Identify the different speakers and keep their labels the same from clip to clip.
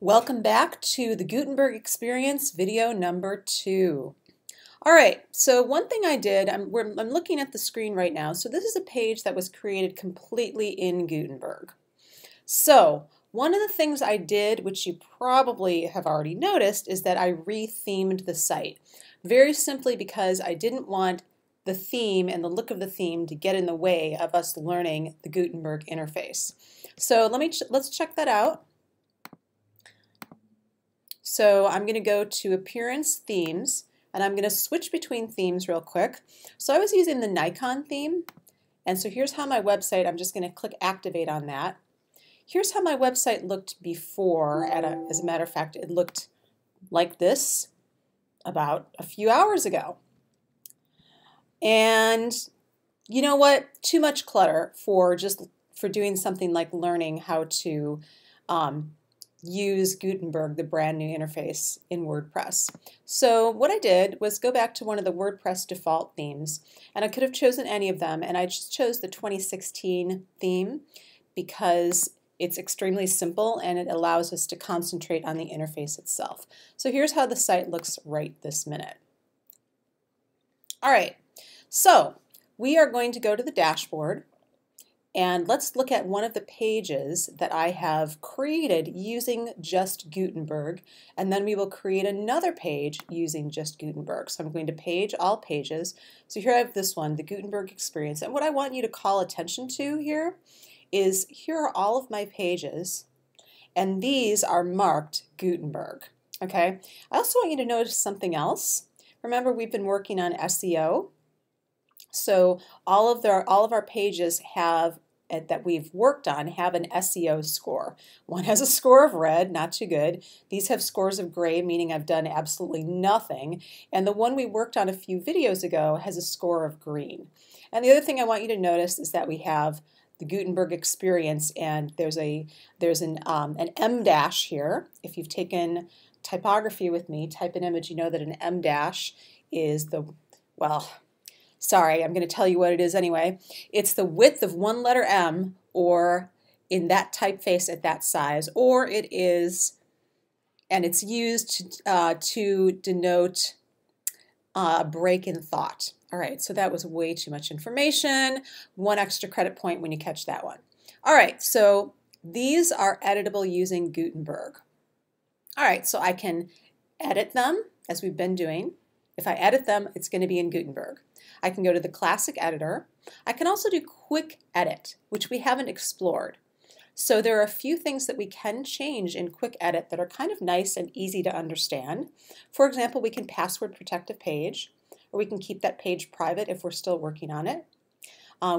Speaker 1: Welcome back to the Gutenberg Experience video number 2. All right, so one thing I did, I'm looking at the screen right now. So this is a page that was created completely in Gutenberg. So one of the things I did, which you probably have already noticed, is that I re-themed the site. Very simply because I didn't want the theme and the look of the theme to get in the way of us learning the Gutenberg interface. So let's check that out. So I'm going to go to Appearance Themes, and I'm going to switch between themes real quick. So I was using the Nikon theme, and so here's how my website, I'm just going to click Activate on that. Here's how my website looked before. As a matter of fact, it looked like this about a few hours ago. And you know what? Too much clutter for doing something like learning how to use Gutenberg, the brand new interface in WordPress. So what I did was go back to one of the WordPress default themes, and I could have chosen any of them, and I just chose the 2016 theme because it's extremely simple and it allows us to concentrate on the interface itself. So here's how the site looks right this minute. All right, so we are going to go to the dashboard. And let's look at one of the pages that I have created using just Gutenberg, and then we will create another page using just Gutenberg. So I'm going to page all pages. So here I have this one, the Gutenberg Experience. And what I want you to call attention to here is here are all of my pages, and these are marked Gutenberg. Okay. I also want you to notice something else. Remember, we've been working on SEO. So all of our pages that we've worked on have an SEO score. One has a score of red, not too good. These have scores of gray, meaning I've done absolutely nothing. And the one we worked on a few videos ago has a score of green. And the other thing I want you to notice is that we have the Gutenberg Experience, and there's an M dash here. If you've taken typography with me, type an image, you know that an M dash is sorry, I'm going to tell you what it is anyway. It's the width of one letter M, or in that typeface at that size, or it is, and it's used to denote a break in thought. All right, so that was way too much information. 1 extra credit point when you catch that one. All right, so these are editable using Gutenberg. All right, so I can edit them as we've been doing. If I edit them, it's going to be in Gutenberg. I can go to the classic editor. I can also do quick edit, which we haven't explored. So there are a few things that we can change in quick edit that are kind of nice and easy to understand. For example, we can password protect a page, or we can keep that page private if we're still working on it.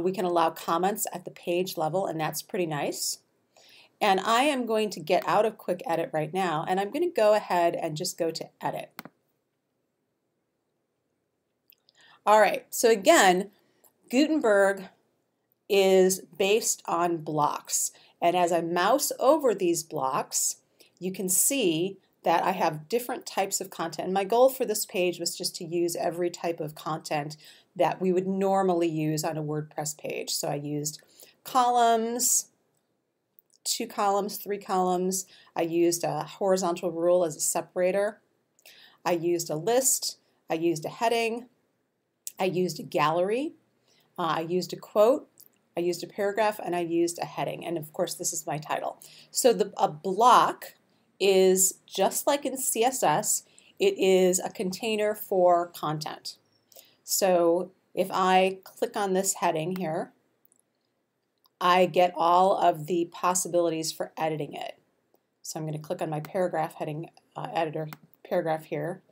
Speaker 1: We can allow comments at the page level, and that's pretty nice. And I am going to get out of quick edit right now, and I'm going to go ahead and just go to edit. All right, so again, Gutenberg is based on blocks. And as I mouse over these blocks, you can see that I have different types of content. And my goal for this page was just to use every type of content that we would normally use on a WordPress page. So I used columns, 2 columns, 3 columns. I used a horizontal rule as a separator. I used a list. I used a heading. I used a gallery, I used a quote, I used a paragraph, and I used a heading. And of course, this is my title. So a block is just like in CSS, it is a container for content. So if I click on this heading here, I get all of the possibilities for editing it. So I'm going to click on my paragraph heading editor paragraph here.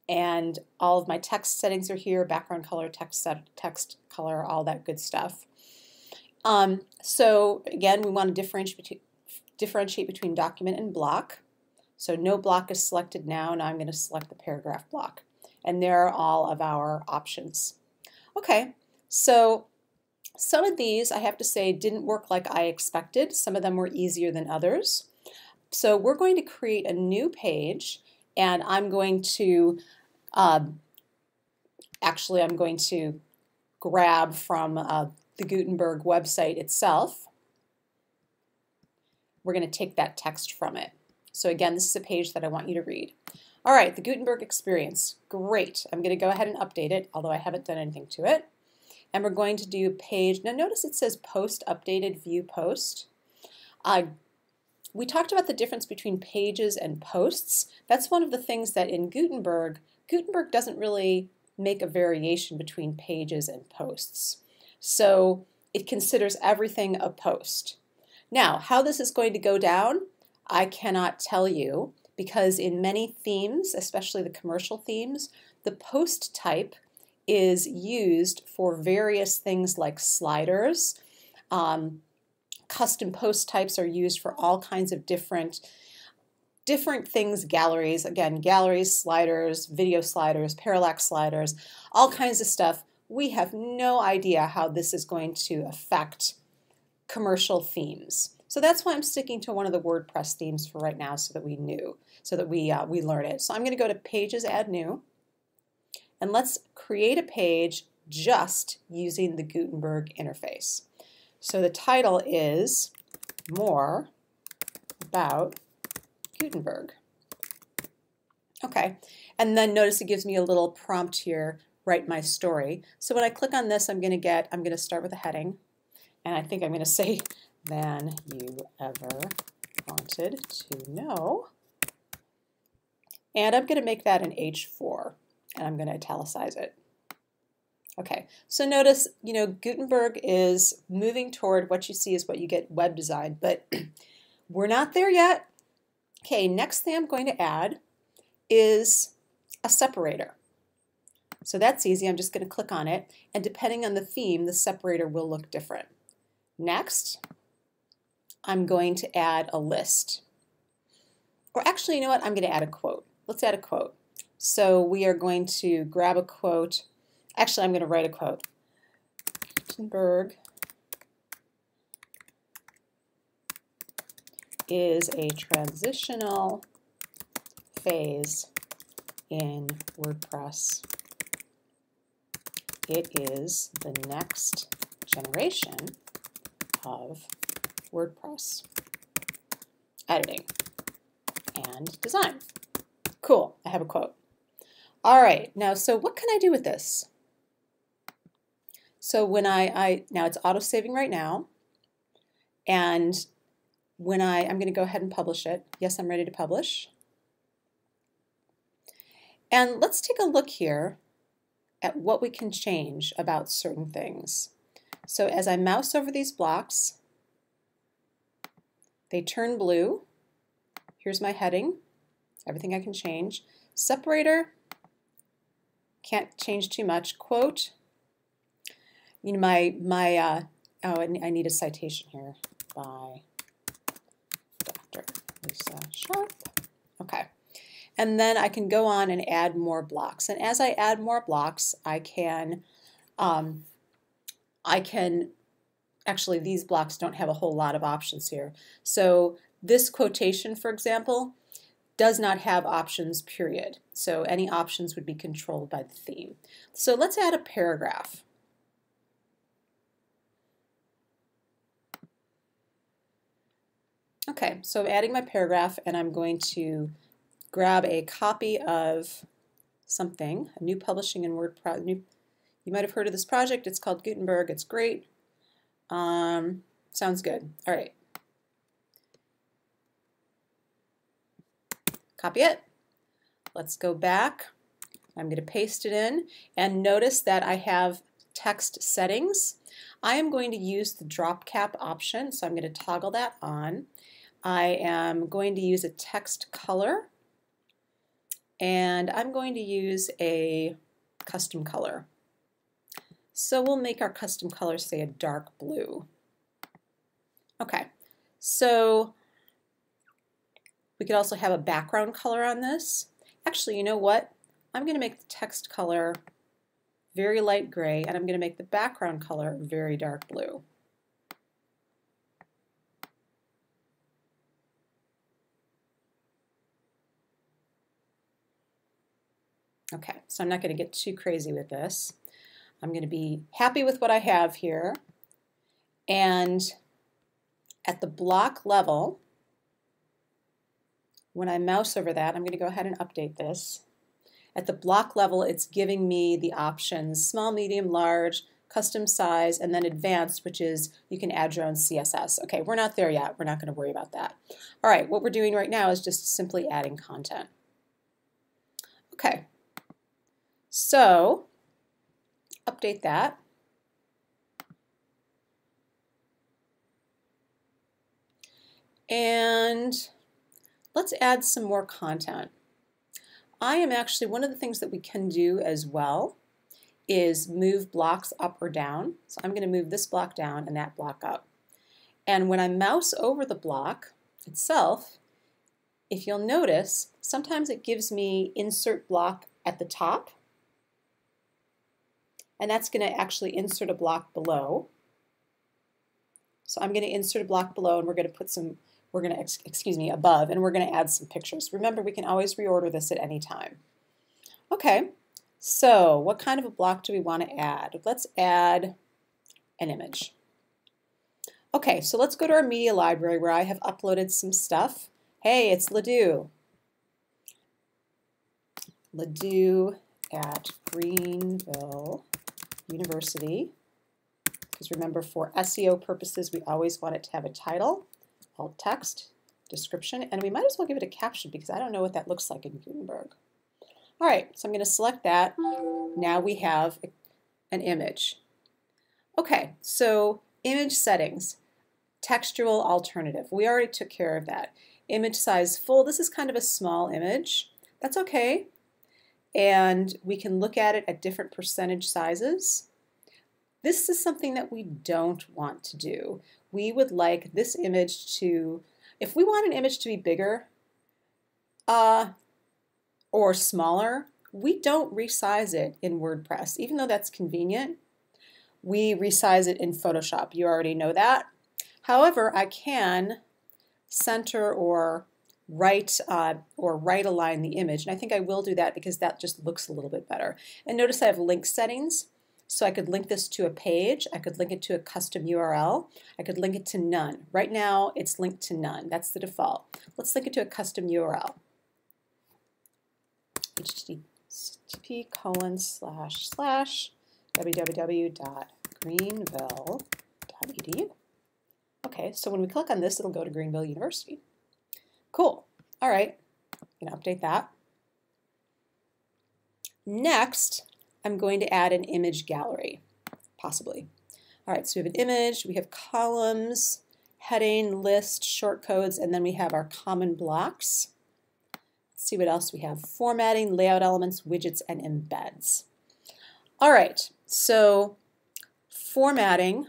Speaker 1: And all of my text settings are here, background color, text color, all that good stuff. So again, we want to differentiate between document and block. So no block is selected now. Now I'm going to select the paragraph block. And there are all of our options. Okay, so some of these, I have to say, didn't work like I expected. Some of them were easier than others. So we're going to create a new page, and I'm going to actually, I'm going to grab from the Gutenberg website itself. we're going to take that text from it. So again, this is a page that I want you to read. All right, the Gutenberg experience. Great. I'm going to go ahead and update it, although I haven't done anything to it. And we're going to do page. Now notice it says post updated view post. We talked about the difference between pages and posts. That's one of the things that in Gutenberg doesn't really make a variation between pages and posts. So it considers everything a post. Now, how this is going to go down, I cannot tell you, because in many themes, especially the commercial themes, the post type is used for various things like sliders. Custom post types are used for all kinds of different things, galleries, again, galleries, sliders, video sliders, parallax sliders, all kinds of stuff. We have no idea how this is going to affect commercial themes. So that's why I'm sticking to one of the WordPress themes for right now so that we learn it. So I'm going to go to Pages, Add New, and let's create a page just using the Gutenberg interface. So the title is More About Gutenberg. Okay, and then notice it gives me a little prompt here, write my story. So when I click on this, I'm going to start with a heading, and I think I'm going to say, than you ever wanted to know. And I'm going to make that an H4, and I'm going to italicize it. Okay, so notice, Gutenberg is moving toward what you see is what you get web design, but we're not there yet. Okay, next thing I'm going to add is a separator. So that's easy. I'm just going to click on it, and depending on the theme, the separator will look different. Next, I'm going to add a list. Or actually, you know what? I'm going to add a quote. Let's add a quote. So we are going to grab a quote. Actually, I'm going to write a quote. Gutenberg is a transitional phase in WordPress. It is the next generation of WordPress editing and design. Cool, I have a quote. All right, now, so what can I do with this? So when now it's auto-saving right now, and when I'm going to go ahead and publish it. Yes, I'm ready to publish. And let's take a look here at what we can change about certain things. So as I mouse over these blocks, they turn blue. Here's my heading, everything I can change. Separator, can't change too much. Quote, oh, I need a citation here by Dr. Lisa Sharp. Okay. And then I can go on and add more blocks. And as I add more blocks, I can actually, these blocks don't have a whole lot of options here. So this quotation, for example, does not have options, period. So any options would be controlled by the theme. So let's add a paragraph. Okay, so I'm adding my paragraph, and I'm going to grab a copy of something, a new publishing and WordPress. You might have heard of this project. It's called Gutenberg. It's great. Sounds good. All right. Copy it. Let's go back. I'm going to paste it in, and notice that I have text settings. I am going to use the drop cap option, so I'm going to toggle that on. I am going to use a text color, and I'm going to use a custom color. So we'll make our custom color, say, a dark blue. Okay, so we could also have a background color on this. Actually, you know what? I'm going to make the text color very light gray, and I'm going to make the background color very dark blue. Okay, so I'm not going to get too crazy with this. I'm going to be happy with what I have here. And at the block level, When I mouse over that, I'm going to go ahead and update this. At the block level, it's giving me the options small, medium, large, custom size, and then advanced, which is you can add your own CSS. Okay, we're not there yet. We're not going to worry about that. All right, what we're doing right now is just simply adding content. Okay, so update that. And let's add some more content. I am actually, one of the things that we can do as well is move blocks up or down. So I'm going to move this block down and that block up. And when I mouse over the block itself, if you'll notice, sometimes it gives me insert block at the top. And that's going to actually insert a block below. So I'm going to insert a block below and we're going to put some, above, and we're going to add some pictures. Remember, we can always reorder this at any time. Okay, so what kind of a block do we want to add? Let's add an image. Okay, so let's go to our media library where I have uploaded some stuff. Hey, it's Ladue. Ladue at Greenville University. Because remember, for SEO purposes, we always want it to have a title, alt text, description, and we might as well give it a caption because I don't know what that looks like in Gutenberg. All right, so I'm going to select that. Now we have an image. Okay, so image settings, textual alternative. We already took care of that. Image size full. This is kind of a small image. That's okay. And we can look at it at different percentage sizes. This is something that we don't want to do. We would like this image to, if we want an image to be bigger or smaller, we don't resize it in WordPress. Even though that's convenient, we resize it in Photoshop. You already know that. However, I can center or right align the image, and I think I will do that because that just looks a little bit better. And notice I have link settings. So I could link this to a page, I could link it to a custom URL, I could link it to none. Right now it's linked to none, that's the default. Let's link it to a custom URL. http://www.greenville.edu. Okay, so when we click on this, it'll go to Greenville University. Cool. All right, I'm going to update that. Next, I'm going to add an image gallery, possibly. All right, so we have an image, we have columns, heading, list, shortcodes, and then we have our common blocks. Let's see what else we have. Formatting, layout elements, widgets, and embeds. All right, so formatting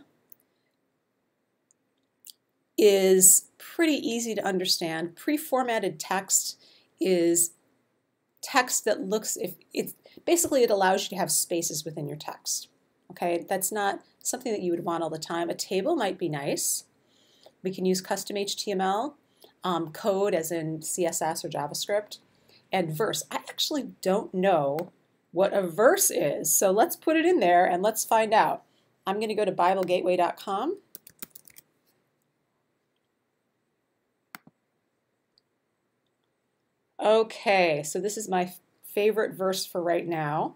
Speaker 1: is pretty easy to understand. Pre-formatted text is text that looks, basically it allows you to have spaces within your text. Okay, that's not something that you would want all the time. A table might be nice. We can use custom HTML, code as in CSS or JavaScript, and verse. I actually don't know what a verse is, so let's put it in there and let's find out. I'm going to go to BibleGateway.com. Okay, so this is my favorite verse for right now.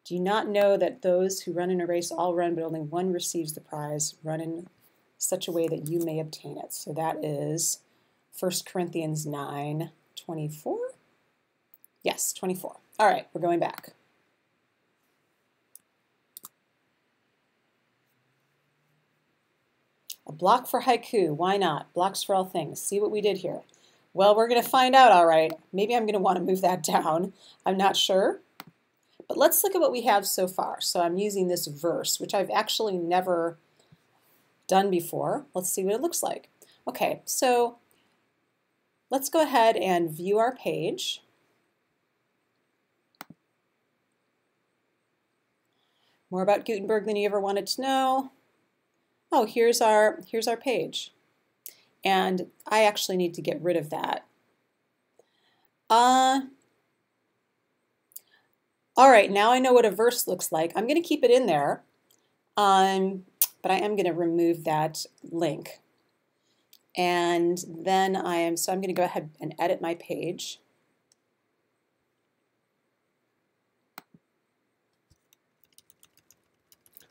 Speaker 1: Do you not know that those who run in a race all run, but only one receives the prize? Run in such a way that you may obtain it. So that is 1 Corinthians 9:24. Yes, 24. All right, we're going back. A block for haiku, why not? Blocks for all things. See what we did here. Well, we're going to find out, all right. Maybe I'm going to want to move that down. I'm not sure. But let's look at what we have so far. So I'm using this verse, which I've actually never done before. Let's see what it looks like. Okay, so let's go ahead and view our page. More about Gutenberg than you ever wanted to know. Oh, here's our page. And I actually need to get rid of that. All right, now I know what a verse looks like. I'm going to keep it in there. but I am going to remove that link. And then I'm going to go ahead and edit my page.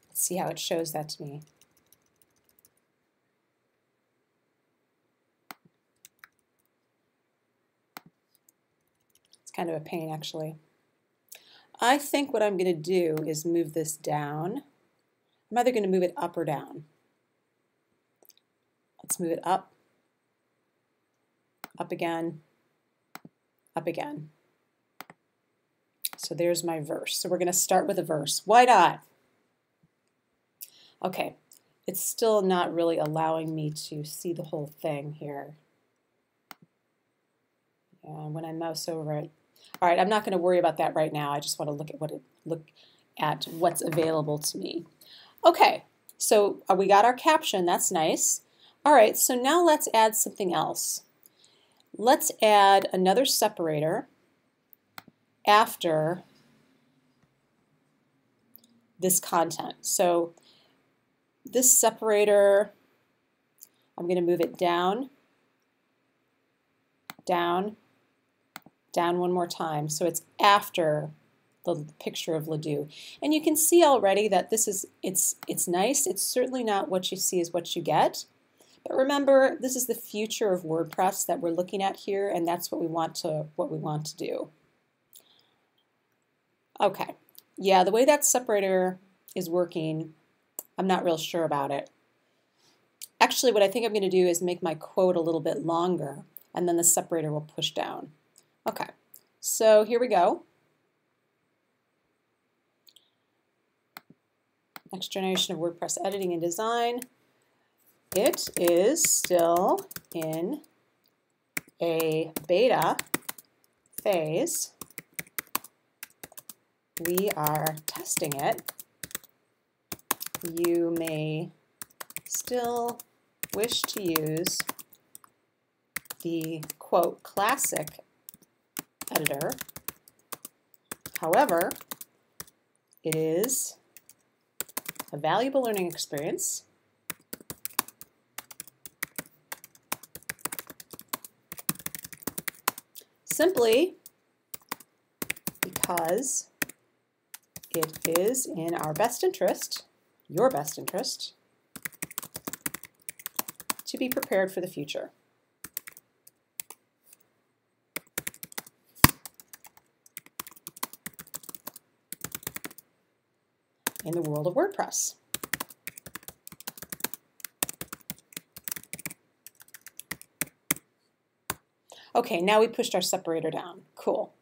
Speaker 1: Let's see how it shows that to me. It's kind of a pain, actually. I think what I'm going to do is move this down. I'm either going to move it up or down. Let's move it up again, up again. So there's my verse. So we're going to start with a verse. Why not? Okay, it's still not really allowing me to see the whole thing here. When I mouse over it. All right, I'm not going to worry about that right now. I just want to look at what's available to me. Okay, so we got our caption. That's nice. All right, so now let's add something else. Let's add another separator after this content. So this separator, I'm going to move it down, down, down one more time. So it's after the picture of Ledoux. And you can see already that this is, it's nice. It's certainly not what you see is what you get. But remember, this is the future of WordPress that we're looking at here, and that's what we want to do. Okay. Yeah, the way that separator is working, I'm not real sure about it. Actually, what I think I'm going to do is make my quote a little bit longer, and then the separator will push down. Okay, so here we go. Next generation of WordPress editing and design. It is still in a beta phase. We are testing it. You may still wish to use the, quote, classic editor. However, it is a valuable learning experience. Simply because it is in our best interest, your best interest, to be prepared for the future. In the world of WordPress. Okay, now we pushed our separator down. Cool.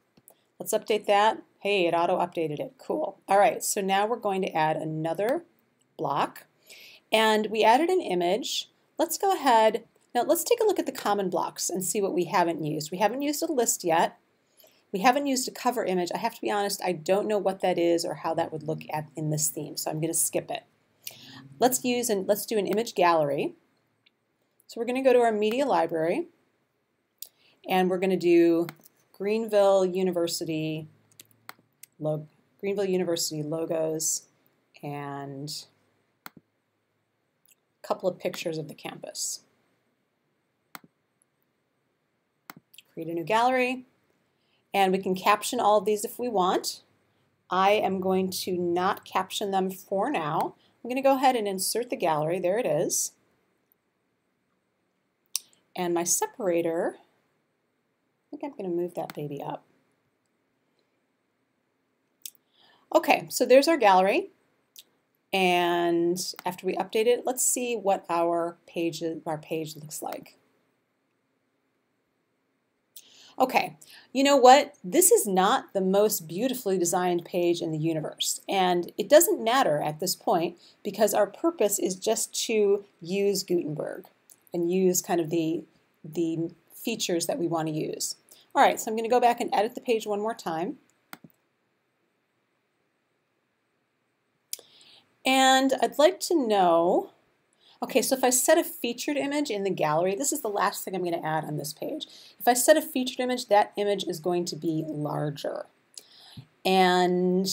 Speaker 1: Let's update that. Hey, it auto-updated it. Cool. All right, so now we're going to add another block. And we added an image. Let's go ahead. Now let's take a look at the common blocks and see what we haven't used. We haven't used a list yet. We haven't used a cover image. I have to be honest, I don't know what that is or how that would look at in this theme, so I'm going to skip it. Let's do an image gallery. So we're going to go to our media library, and we're going to do Greenville University logos and a couple of pictures of the campus. Create a new gallery. And we can caption all of these if we want. I am going to not caption them for now. I'm going to go ahead and insert the gallery. There it is. And my separator, I think I'm going to move that baby up. Okay, so there's our gallery. And after we update it, let's see what our page looks like. Okay, you know what? This is not the most beautifully designed page in the universe, and it doesn't matter at this point because our purpose is just to use Gutenberg and use kind of the features that we want to use. All right, so I'm going to go back and edit the page one more time. And I'd like to know, okay, so if I set a featured image in the gallery, this is the last thing I'm going to add on this page. If I set a featured image, that image is going to be larger. And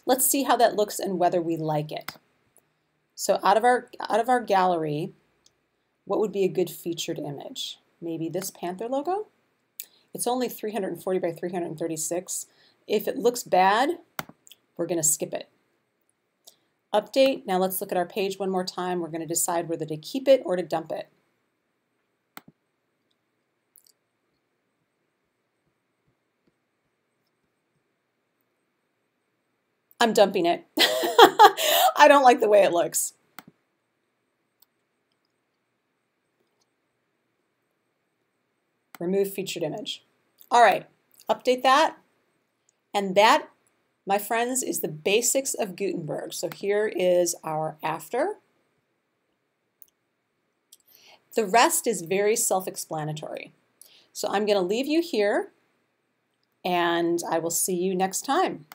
Speaker 1: let's see how that looks and whether we like it. So out of our gallery, what would be a good featured image? Maybe this Panther logo? It's only 340 by 336. If it looks bad, we're going to skip it. Update. Now let's look at our page one more time. We're going to decide whether to keep it or to dump it. I'm dumping it. I don't like the way it looks. Remove featured image. All right, update that. And that, my friends, is the basics of Gutenberg. So here is our after. The rest is very self-explanatory. So I'm going to leave you here, and I will see you next time.